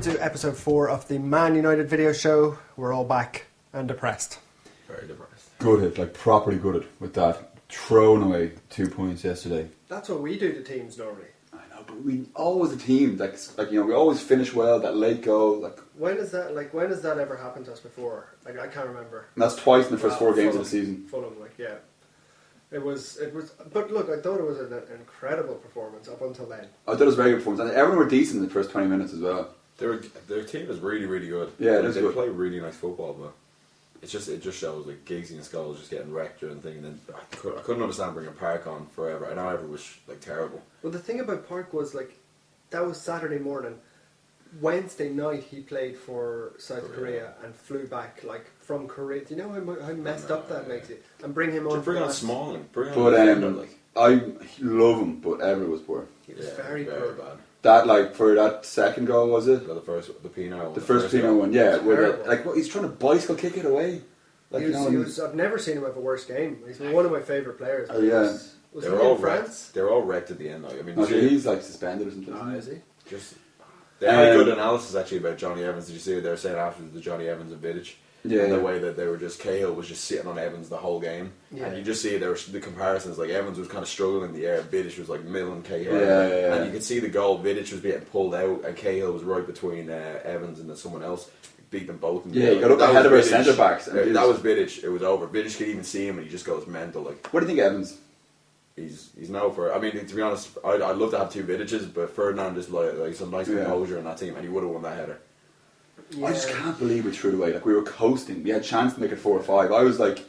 to episode 4 of the Man United video show. We're all back and depressed. Very depressed. Gutted, like properly gutted with that. Thrown away 2 points yesterday. That's what we do to teams normally. I know, but we always a team. Like we always finish well. That late goal, When has that ever happened to us before? Like, I can't remember. And that's twice in the first 4 games of the season. Fulham, yeah. It was. But look, I thought it was an incredible performance up until then. I thought it was a very good performance, and everyone were decent in the first 20 minutes as well. Their team is really, really good. Yeah, they good. play really nice football, but it just shows like Giggsy and Scholes just getting wrecked during the thing. And then I couldn't understand bringing Park on forever. I know everyone was like terrible. Well, the thing about Park was like that was Saturday morning. Wednesday night he played for South Korea and flew back like from Korea. Do you know how messed up that makes it? And bring him on. Bring on Smalling. I love him, but Everett was poor. He was very poor. Bad. That for that second goal, was it? The Pino. The first Pino one, yeah. He's trying to bicycle kick it away. I've never seen him have a worse game. He's one of my favourite players. Was they he were all in France? They were all wrecked at the end. Like, I mean, he's like suspended or something. Is he? They had a good analysis actually about Johnny Evans. Did you see what they were saying after the Johnny Evans and Vidic? Yeah. And the way that they were Cahill was just sitting on Evans the whole game. Yeah. And you just see there were the comparisons, like Evans was kind of struggling in the air, Vidic was like milling Cahill. Yeah. And you could see the goal, Vidic was being pulled out and Cahill was right between Evans and someone else. Beat them both. And he got up ahead of our centre backs. That was Vidic. It was over. Vidic could even see him and he just goes mental. Like, what do you think of Evans? He's no for. I mean, to be honest, I'd love to have 2 Vidiches, but Ferdinand is like some nice composure in that team, and he would have won that header. Yeah. I just can't believe we threw it away. Like, we were coasting. We had a chance to make it 4 or 5. I was like,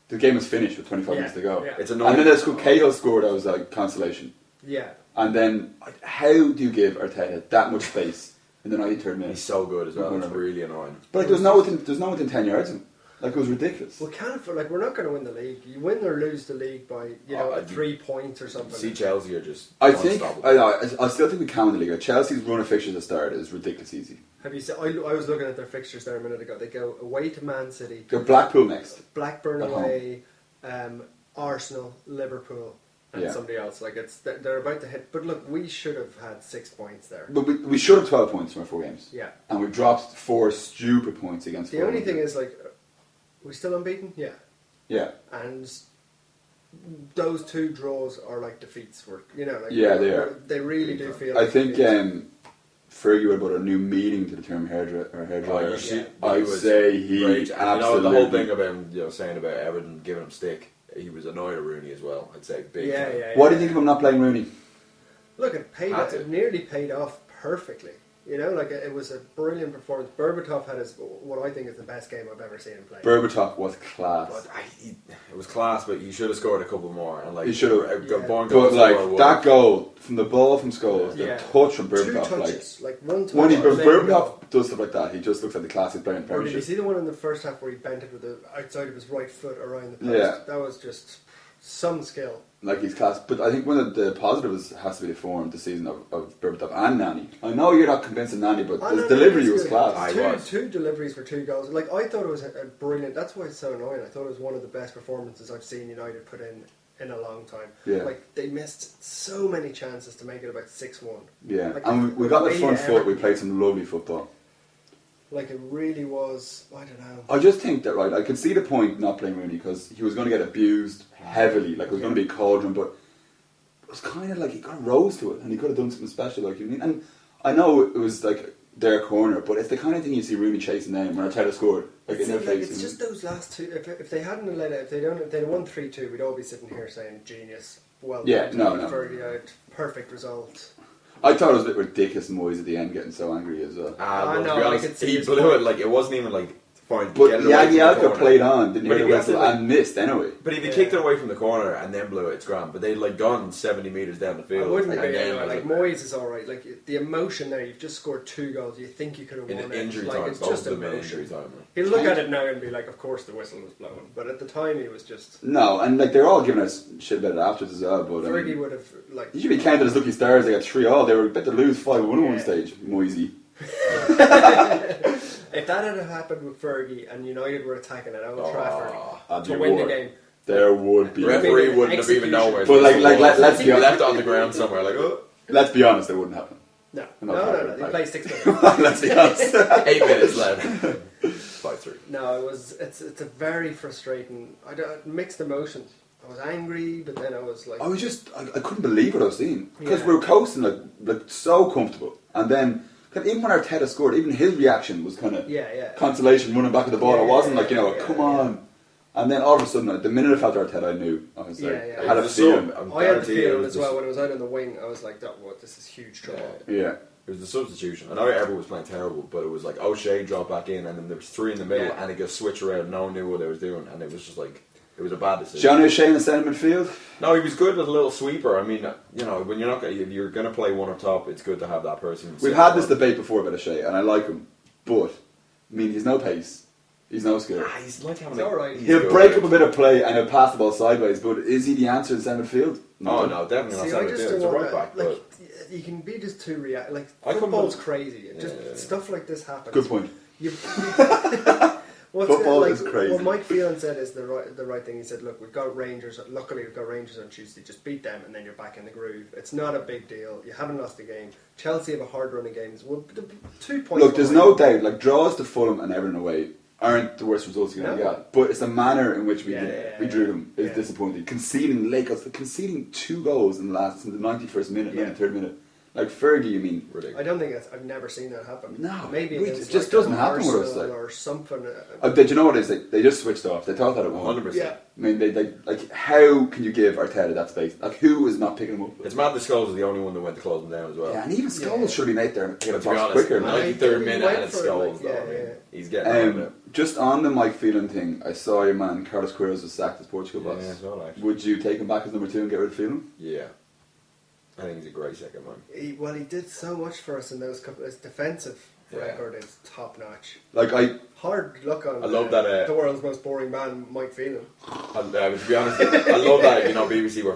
the game was finished with 25 minutes to go. Yeah. It's annoying. And then Cahill scored. I was like, consolation. Yeah. And then, how do you give Arteta that much space in the 93rd minute? He's so good as well. It's really annoying. But like, there's no one within 10 yards of him. Like, it was ridiculous. Well, we're not going to win the league. You win or lose the league by 3 points or something. See, Chelsea are just. I still think we can win the league. Chelsea's run of fixtures at the start is ridiculous easy. Have you seen? I was looking at their fixtures there a minute ago. They go away to Man City. Go Blackpool next. Blackburn away, Arsenal, Liverpool, and somebody else. Like they're about to hit. But look, we should have had 6 points there. But we should have 12 points from our 4 games. Yeah. And we've dropped 4 stupid points against. The only thing is, like, we still unbeaten? Yeah. Yeah. And those 2 draws are like defeats. They are. They really do feel. I think Fergie would put a new meaning to the term hairdryer. I'd say he great. absolutely. The whole thing about him, saying about Everton giving him stick, he was annoyed at Rooney as well. I'd say big. What do you think of him not playing Rooney? Look, it nearly paid off perfectly. You know, like it was a brilliant performance. Berbatov had what I think is the best game I've ever seen him play. Berbatov was class. But it was class, but he should have scored a couple more. And like he should have. But like that goal from the ball from Scholes, the touch from Berbatov, 2 touches, like one touch. When Berbatov does stuff like that, he just looks like the classic player in Premiership. Did you see the one in the first half where he bent it with the outside of his right foot around the post? Yeah, that was just some skill. Like he's class, but I think one of the positives has to be the form this season of Berbatov and Nani. I know you're not convinced of Nani, but his delivery was class. Two deliveries for 2 goals. Like I thought it was a brilliant. That's why it's so annoying. I thought it was one of the best performances I've seen United put in a long time. Yeah. Like they missed so many chances to make it about 6-1. Yeah, like, and we got the front foot. We played some lovely football. Like it really was. I don't know. I just think that I could see the point not playing Rooney because he was going to get abused heavily. Like it was going to be a cauldron, but it was kind of like he got a rose to it, and he could have done something special. Like you mean, and I know it was like their corner, but it's the kind of thing you see Rooney chasing down when Arteta scored, like in their face. It's just those last 2. If they hadn't let it, if they'd won 3-2, we'd all be sitting here saying genius. Well, Fergie out, perfect result. I thought it was a bit ridiculous, Moyes at the end getting so angry as well. I know, to be honest, he blew it like it wasn't even like fine. But Jagielka played on, didn't hear the whistle and missed anyway. But if he kicked it away from the corner and then blew it, it's grand. But they'd like gone 70 metres down the field. I wouldn't be like Moyes is alright. Like the emotion there, you've just scored 2 goals. You think you could have won in it. Injury like time, it's just emotion. He'll look at it now and be like, of course the whistle was blown. But at the time he was just no, and like they're all giving us shit about it afterwards as well. But Fergie would have like you should be counted as lucky stars. They got 3-all. They were about to lose 5-1 at one stage. Moisey. If that had happened with Fergie and United were attacking at Old Trafford to win the game, there would be. The referee wouldn't have even known where. But let's be honest. Left on the ground somewhere. Like, let's be honest, it wouldn't happen. No. No, They like- played 6 minutes. Let's be honest. 8 minutes left. 5-3. No, it's a very frustrating. Mixed emotions. I was angry, but then I was like, I couldn't believe what I was seeing because Yeah. we were coasting like so comfortable, and then even when Arteta scored, even his reaction was kind of yeah. consolation, running back at the ball. Yeah, it wasn't yeah, like yeah, come yeah. on, and then all of a sudden, like, the minute I felt Arteta, I knew I was like, Yeah. I had a It was feeling. so- I had the guarantee it feeling was as the- well when I was out on the wing. I was like, this is huge trouble. Yeah. It was the substitution. I know everyone was playing terrible, but it was like O'Shea dropped back in, and then there was 3 in the middle, Yeah. and it got switched around. No one knew what they was doing, and it was just like it was a bad decision. Johnny O'Shea in the centre midfield. No, he was good with a little sweeper. I mean, when you're not if you're going to play one up top, it's good to have that person. We've had this debate before about O'Shea, and I like him, but I mean, he's no pace, he's no skill. He's like having He's alright. he's He'll good. break up a bit of play and he'll pass the ball sideways, but is he the answer in centre midfield? Oh no, definitely not. See, I Centre just midfield. don't It's a want right back, like but you can be just too like I couldn't football's believe- crazy. Stuff like this happens. Good point. You, Football is crazy. What Mike Phelan said is the right thing. He said, "Look, we've got Rangers. Luckily, we've got Rangers on Tuesday. Just beat them, and then you're back in the groove. It's not a big deal. You haven't lost a game. Chelsea have a hard running games. Well, 2 points. Look, there's behind. no doubt, like, draws to Fulham and Everton away aren't the worst results you're going to No. get, but it's the manner in which we Yeah. drew them is Yeah. disappointing. Conceding late goals, conceding 2 goals in the 91st minute, Yeah. 93rd minute. Like, Fergie, you mean? ridiculous. I don't think I've never seen that happen. No, maybe it against, just like, doesn't happen with us, Arsenal like. or something. Did you know what it is? They just switched off. They thought that it won. 100%. Yeah. I mean, they like, how can you give Arteta that space? Like, who is not picking him up? It's mad that Scholes is the only one that went to close him down as well. Yeah, and even Scholes Yeah. should have been out there and get a To be box honest, quicker. man. 93rd He minute went and it's for it, Scholes like, though. yeah, I mean, yeah. he's getting on with it. Just on the Mike Phelan thing, I saw your man Carlos Queiroz was sacked as Portugal boss. Yeah, as well, actually. Would you take him back as number 2 and get rid of Phelan? Yeah. I think he's a great second man. He did so much for us in those couple. His defensive Yeah. record is top notch. Like, Hard luck on. I love that, the world's most boring man, Mike Phelan. To be honest, I love that, BBC were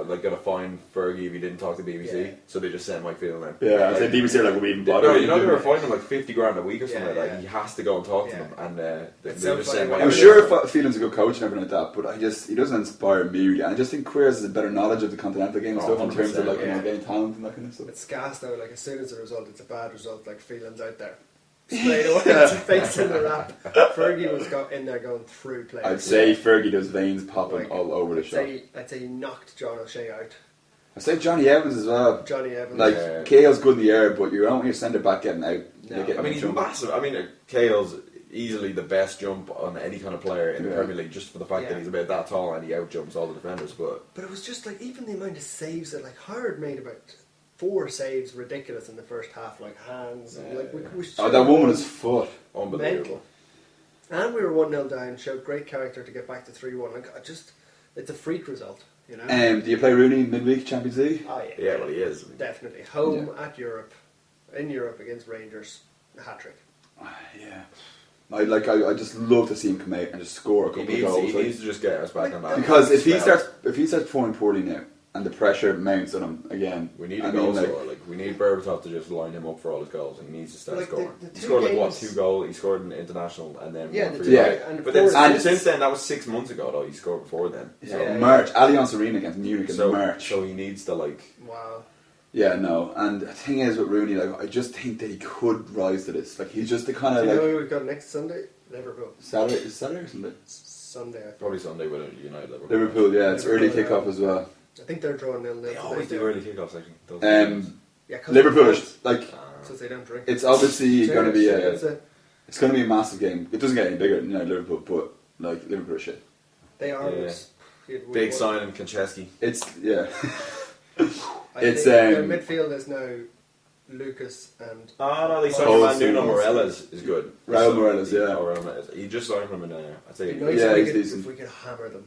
like going to fine Fergie if he didn't talk to BBC, Yeah. so they just sent Mike Phelan out. yeah, I Like, said BBC are like, we even No, bother. they were fining him like 50 grand a week or something Yeah, like that. yeah. He has to go and talk to Yeah. them, and they It's so just funny send when Mike I'm Everton- Phelan. sure Phelan's a good coach and everything like that, but he doesn't inspire me really. And I just think Queiroz has a better knowledge of the continental game and Oh, stuff in terms of 100%, like yeah. getting talent and that kind of stuff. It's gas though. Like as soon as the result, it's a bad result. Like Phelan's out there straight away. It's face in the wrap. Fergie was in there going through players. I'd say Fergie does veins popping Like, all over the shop. I'd say he knocked John O'Shea out. I'd say Johnny Evans as well. Johnny Evans. Like, Yeah. Cahill's good in the air, but you don't want your centre back getting out. No. You're getting I mean, he's jumped. massive. I mean, Cahill's easily the best jump on any kind of player in the Yeah. Premier League, just for the fact Yeah. that he's about that tall and he out jumps all the defenders. But But it was just like even the amount of saves that like Howard made about 4 saves ridiculous in the first half, like hands and like we Oh, that woman is foot. unbelievable. And we were 1-0 down, showed great character to get back to 3-1. Like it's a freak result, you know. Do you play Rooney midweek Champions League? Oh Yeah, well, he is. definitely home at Europe, in Europe against Rangers, a hat trick. Yeah. I just love to see him come out and just score a He couple of needs, goals. he like- needs to just get us back on that. because if he spell. starts performing poorly now and the pressure mounts on him again, We need I a mean, goal like, scorer. Like, we need Berbatov to just line him up for all his goals. He needs to start Like, scoring. the He two scored like what, games- 2 goals? He scored in the international and then Yeah, one for the Yeah. United. and But then four since then, that was 6 months ago. Though he scored before then. So Yeah. March, Allianz Arena against Munich in So, March. so he needs to like. Wow. Yeah, no. And the thing is with Rooney, like, I just think that he could rise to this. Like, he's just the kind Do of you know like who we've got next Sunday? Liverpool. Saturday or something. Sunday, I think. Probably Sunday with United. Liverpool, yeah, it's early Liverpool, kickoff as well. I think they're drawing 0-0. They always do early kickoffs, actually. Those Yeah, 'cause Liverpool, of is, like, so they don't drink. it's obviously going to be Cheers. it's going to be a massive game. It doesn't get any bigger than Liverpool, but like Liverpool are shit. They are. Yeah. We Big won. signing, Konchesky. It's yeah. I It's, think their midfield is now Lucas and Oh no, they Oh, signed Olsen. Nuno Morelos is good. Raul Morelos, yeah. Oh, Raul Morelos. He just signed from I'd say. It'd be nice Yeah, if, he's we decent. if we could hammer them.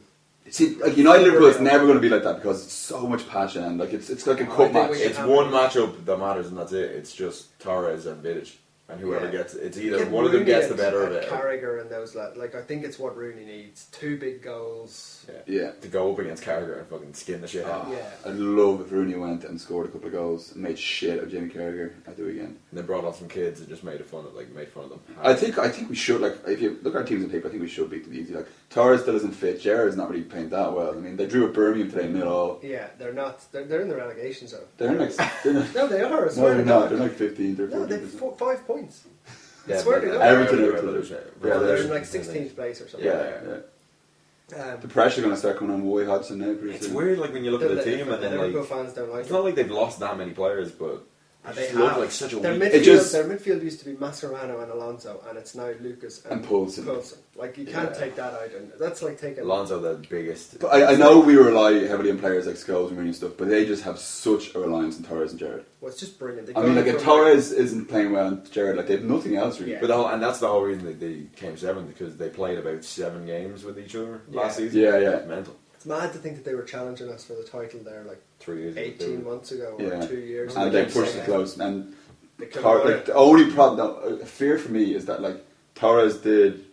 See, like United Liverpool, it's never going to be like that because it's so much passion and like it's like a I cup think match. we It's one matchup that matters and that's it. It's just Torres and Vidic. And whoever Yeah. gets it's either Get one of them Rooney gets the and- better of and it. Carragher and those like I think it's what Rooney needs. 2 big goals. Yeah. To go up against Carragher and fucking skin the shit out. Oh, Yeah. I'd love if Rooney went and scored a couple of goals and made shit of Jamie Carragher at the weekend. And they brought on some kids and just made fun of them. I think we should, like, if you look at our teams on paper, I think we should beat them easy. Like, Torres still isn't fit. Gerrard's not really playing that well. I mean, they drew at Birmingham today, 0-0. Yeah, they're not. They're in the relegation zone. They're in like, they're not, No, they are. I no, swear they're to not. God. They're like 15th or 14th. No, they've 5 points. Yeah, swear but to God. Everton are Revolution. Yeah, They're in they're- like 16th place or something. Yeah. The pressure's going to start coming on Roy Hodgson now pretty It's soon. weird, like when you look at the team and then Liverpool like fans don't like it's it. not like they've lost that many players, but They just look have. like such a Their weak. midfield, their midfield used to be Mascherano and Alonso, and it's now Lucas And Poulsen. Like you can't Yeah. take that out, and that's like taking. Alonso, the biggest. But I know we rely heavily on players like Scholes and Rooney and stuff, but they just have such a reliance on Torres and Gerrard. Well, it's just brilliant. They I mean, go like, if from, Torres isn't playing well and Gerrard, like, they have nothing else really. Yeah. But and that's the whole reason that they came 7th, because they played about 7 games with each other last Yeah. season. Yeah, yeah. Mental. It's mad to think that they were challenging us for the title there, like 3 years. 18 months ago or Yeah. 2 years. And ago. they pushed it close. And They couldn't win like, it. the only problem, a fear for me is that, like, Torres did,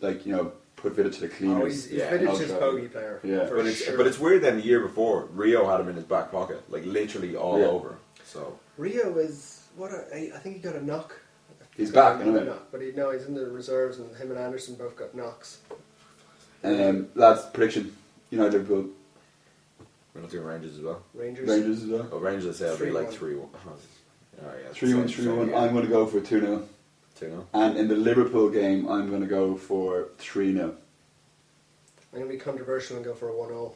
like, you know, put Vida to the cleaners. Oh, he's Yeah, Vidic no is trouble. bogey player. Yeah. for But it's sure. but it's weird. Then the year before, Rio had him in his back pocket, like literally all Yeah. over. So Rio is I think he got a knock. He's Got back, another isn't he? knock, but he's in the reserves, and him and Anderson both got knocks. Lads, prediction. United, Liverpool, we're not doing Rangers as well. Rangers. Rangers as well. Oh, Rangers, I say it'll be like 3-1. 3-1. Oh, yeah, 3-1, same, 3-1. yeah. I'm going to go for 2-0. 2-0. And in the Liverpool game, I'm going to go for 3-0. I'm going to be controversial and go for a 1-0.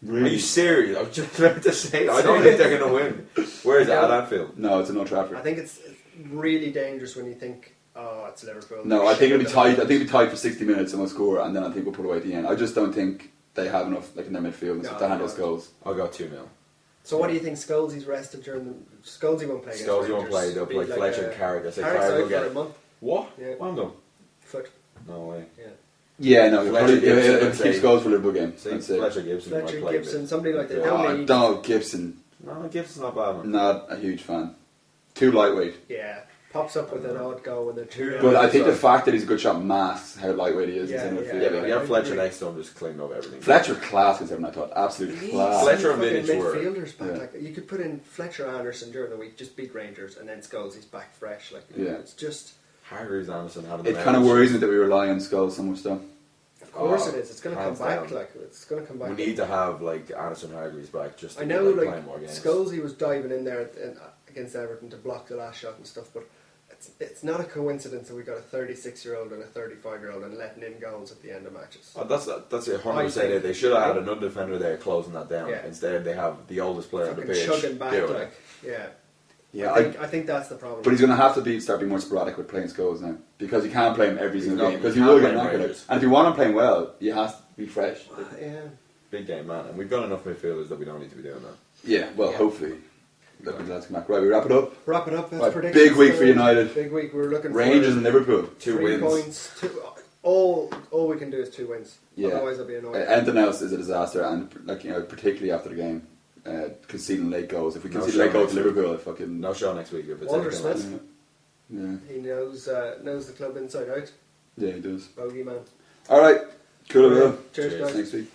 Are you serious? I was just about to say, I don't think they're going to win. Where is it? At Anfield? No, it's an Old Trafford. I think it's really dangerous when you think, oh, it's Liverpool. No, I think it'll be tight. I think it'll be tight for 60 minutes and we'll score, and then I think we'll put away at the end. I just don't think they have enough, like, in their midfield and stuff to handle goals. I'll go 2-0. So what do you think? Scholes's rested during the... Scholesy won't play against Scully Rangers. won't play. They'll Be play like Fletcher a- and Carragher. I say Carrick's Carragher out will for get a it. month. What? Yeah. Well done. Foot. No way. Yeah. Yeah, no, Fletcher probably, Gibson, if I'd it say. keeps goals for Liverpool game. See, That's it. Fletcher Gibson might Fletcher, play Gibson, a bit. somebody like that. Yeah. Don't need... Donald Gibson, No, Gibson's not bad, man. not a huge fan. Too lightweight. Yeah. Pops up with an odd goal when they're two. But I think the fact that he's a good shot masks how lightweight he is. Yeah, in the yeah. midfield. Yeah, but you have I Fletcher agree. next to him just cleaning up everything. Fletcher class considering, I thought. Absolute class. Fletcher and Fucking Vidic were- midfielders back. Yeah. Like, you could put in Fletcher Anderson during the week, just beat Rangers, and then Scholes's back fresh. Like, Yeah. it's just... Hargreaves, Anderson had him. It kind of worries me that we rely on Skulls so much though. Of course Oh, it is. It's going to come hands back. down. Like, it's going to come back. We need to have like Anderson Hargreaves back just to I get, know, play like, more games. Scholesy was diving in there against Everton to block the last shot and stuff, but it's not a coincidence that we got a 36-year-old and a 35-year-old and letting in goals at the end of matches. Oh, that's a I 100% think- it. They should have had another defender there closing that down. Yeah. Instead, they have the oldest player on the Fucking pitch. chugging back, doing it. like, yeah. Yeah, I think that's the problem. but he's going to have to start being more sporadic with playing Skulls now because you can't play him every He's single not- game because he he will can't get play him knackered. Rangers. And if you want him playing well, he has to be fresh. Yeah. Big game, man. And we've got enough midfielders that we don't need to be doing that. Yeah, well, Yeah. hopefully. Let me come back. Right, we wrap it up. Wrap it up. That's Right, predictions. big week for United. Big week. We're looking Rangers for and Liverpool. 2 3 wins. points. All we can do is 2 wins. Yeah. Otherwise, I'll be annoyed. Anything else is a disaster, and like particularly after the game, conceding late goals. If we No concede shot late goals to next week. Liverpool, I fucking No show next week if it's Walter anything like Smith. Yeah, He knows the club inside out. yeah, he does. Bogey man. All right, cool. Cheers, Cheers. guys. Next week.